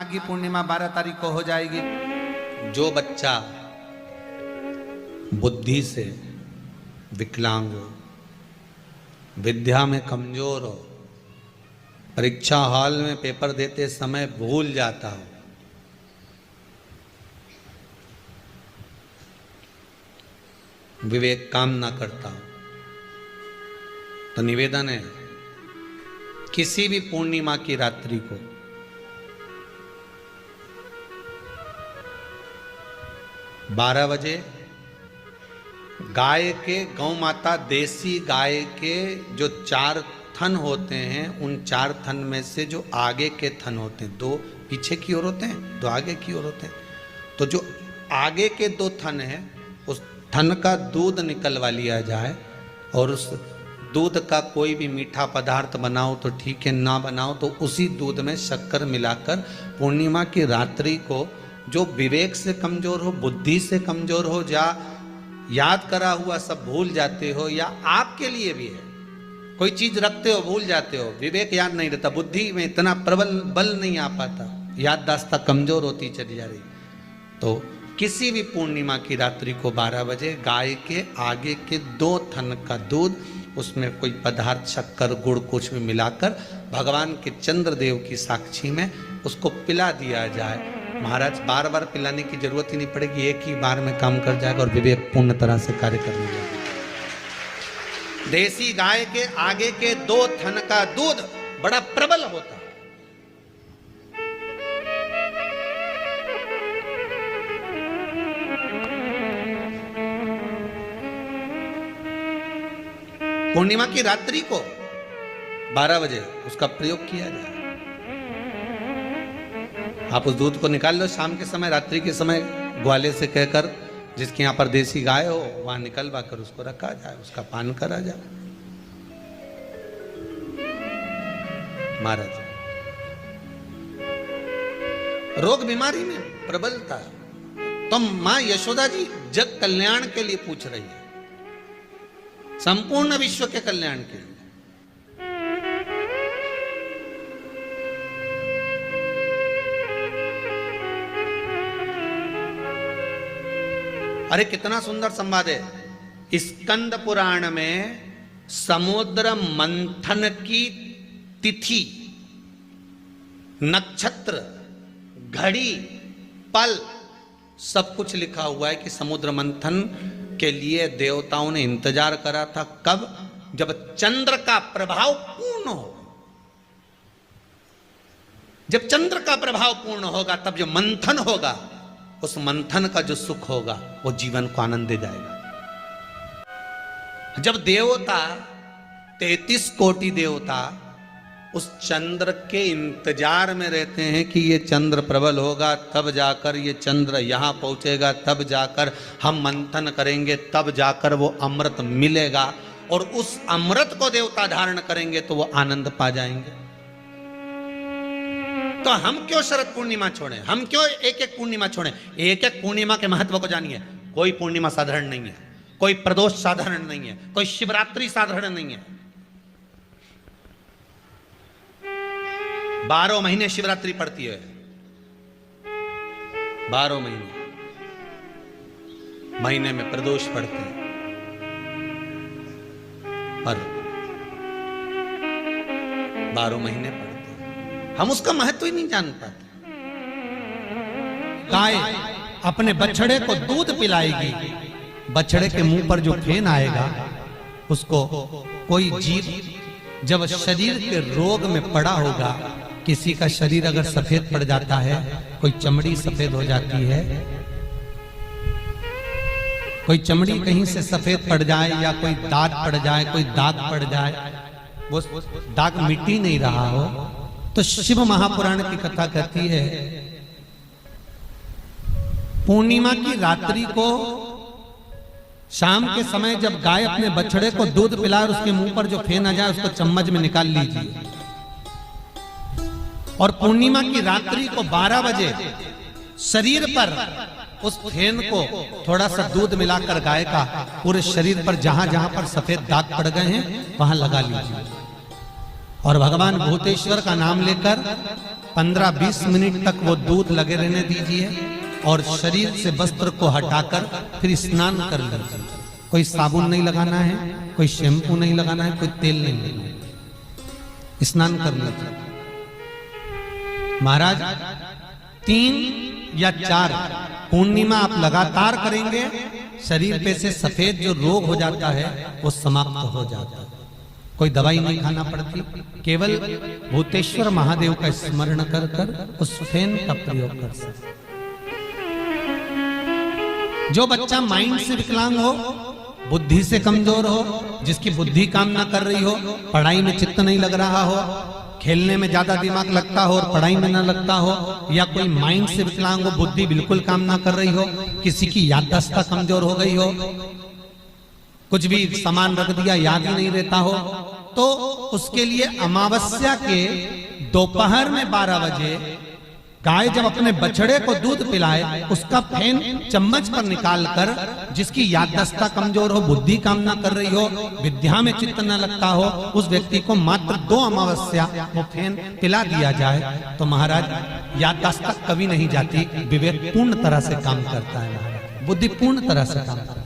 माघी पूर्णिमा 12 तारीख को हो जाएगी। जो बच्चा बुद्धि से विकलांग हो, विद्या में कमजोर हो, परीक्षा हॉल में पेपर देते समय भूल जाता हो, विवेक काम ना करता हो, तो निवेदन है किसी भी पूर्णिमा की रात्रि को बारह बजे गाय के, गौ माता देसी गाय के जो 4 थन होते हैं, उन 4 थन में से जो आगे के थन होते हैं, 2 पीछे की ओर होते हैं, 2 आगे की ओर होते हैं, तो जो आगे के 2 थन है उस थन का दूध निकलवा लिया जाए और उस दूध का कोई भी मीठा पदार्थ बनाओ तो ठीक है, ना बनाओ तो उसी दूध में शक्कर मिलाकर पूर्णिमा की रात्रि को जो विवेक से कमजोर हो, बुद्धि से कमजोर हो, या याद करा हुआ सब भूल जाते हो, या आपके लिए भी है कोई चीज रखते हो भूल जाते हो, विवेक याद नहीं रहता, बुद्धि में इतना प्रबल बल नहीं आ पाता, याददाश्त कमजोर होती चली जा रही, तो किसी भी पूर्णिमा की रात्रि को 12 बजे गाय के आगे के 2 थन का दूध, उसमें कोई पदार्थ शक्कर गुड़ कुछ भी मिलाकर भगवान के चंद्रदेव की साक्षी में उसको पिला दिया जाए। महाराज बार बार पिलाने की जरूरत ही नहीं पड़ेगी, एक ही बार में काम कर जाएगा और विवेक पूर्ण तरह से कार्य करने लगेगा। देसी गाय के आगे के 2 थन का दूध बड़ा प्रबल होता है। पूर्णिमा की रात्रि को 12 बजे उसका प्रयोग किया जाए। आप उस दूध को निकाल लो शाम के समय, रात्रि के समय ग्वाले से कहकर जिसके यहाँ पर देसी गाय हो वहां निकलवा कर उसको रखा जाए, उसका पान करा जाए। महाराज रोग बीमारी में प्रबलता, तो मां यशोदा जी जग कल्याण के लिए पूछ रही है, संपूर्ण विश्व के कल्याण के लिए। अरे कितना सुंदर संवाद है। स्कंद पुराण में समुद्र मंथन की तिथि, नक्षत्र, घड़ी, पल सब कुछ लिखा हुआ है कि समुद्र मंथन के लिए देवताओं ने इंतजार करा था। कब? जब चंद्र का प्रभाव पूर्ण हो। जब चंद्र का प्रभाव पूर्ण होगा तब जो मंथन होगा, उस मंथन का जो सुख होगा वो जीवन को आनंद दे जाएगा। जब देवता 33 कोटि देवता उस चंद्र के इंतजार में रहते हैं कि ये चंद्र प्रबल होगा, तब जाकर ये चंद्र यहां पहुंचेगा, तब जाकर हम मंथन करेंगे, तब जाकर वो अमृत मिलेगा, और उस अमृत को देवता धारण करेंगे तो वो आनंद पा जाएंगे। तो हम क्यों शरद पूर्णिमा छोड़ें? हम क्यों एक एक पूर्णिमा छोड़ें? एक एक पूर्णिमा के महत्व को जानिए। कोई पूर्णिमा साधारण नहीं है, कोई प्रदोष साधारण नहीं है, कोई शिवरात्रि साधारण नहीं है। 12 महीने शिवरात्रि पड़ती है, 12 महीने में प्रदोष पड़ते हैं, पर 12 महीने पड़ते हैं। हम उसका महत्व ही नहीं जान पाते। गाय अपने बछड़े को दूध पिलाएगी, बछड़े के मुंह पर जो फेन आएगा उसको कोई जीव जब शरीर के रोग में पड़ा होगा, किसी का शरीर अगर सफेद पड़ जाता है, कोई चमड़ी सफेद हो जाती है, कोई चमड़ी कहीं से सफेद पड़ जाए या कोई दाग पड़ जाए, कोई दाग पड़ जाए, वो दाग मिट्टी नहीं रहा हो, तो शिव महापुराण की कथा कहती है पूर्णिमा की रात्रि को शाम के समय जब गाय अपने बछड़े को दूध पिलाए और उसके मुंह पर जो फेन आ जाए उसको चम्मच में निकाल लीजिए, और पूर्णिमा की रात्रि को 12 बजे शरीर पर उस फेन को थोड़ा सा दूध मिलाकर गाय का पूरे शरीर पर जहां जहां पर सफेद दाग पड़ गए हैं वहां लगा लीजिए, और भगवान भूतेश्वर का नाम लेकर 15-20 मिनट तक वो दूध लगे रहने दीजिए और शरीर से वस्त्र को हटाकर फिर स्नान कर लीजिए। कोई साबुन नहीं लगाना है, कोई शैम्पू नहीं लगाना है, कोई तेल नहीं लगाना है, स्नान कर लीजिए। महाराज 3 या 4 पूर्णिमा आप लगातार करेंगे, शरीर पे से सफेद जो रोग हो जाता है वो समाप्त हो जाता है। कोई दवाई नहीं खाना पड़ती, केवल भूतेश्वर महादेव का स्मरण कर कर उस फेन का प्रयोग कर सकते। जो बच्चा माइंड से विकलांग हो, बुद्धि से कमजोर हो, जिसकी बुद्धि काम ना कर रही हो, पढ़ाई में चित्त नहीं लग रहा हो, खेलने में ज्यादा दिमाग लगता हो और पढ़ाई में ना लगता हो, या कोई माइंड से विकलांग हो, बुद्धि बिल्कुल काम ना कर रही हो, किसी की याददाश्त कमजोर हो गई हो, कुछ भी सामान रख दिया याद ही नहीं रहता हो, तो उसके लिए अमावस्या के दोपहर में 12 बजे गाय जब अपने बछड़े को दूध पिलाए, उसका फेन चम्मच पर निकालकर, जिसकी याददाश्त कमजोर हो, बुद्धि काम ना कर रही हो, विद्या में चित्त न लगता हो, उस व्यक्ति को मात्र 2 अमावस्या वो फेन पिला दिया जाए तो महाराज याददाश्त कभी नहीं जाती, विवेक पूर्ण तरह से काम करता है, बुद्धि पूर्ण तरह से काम करता है।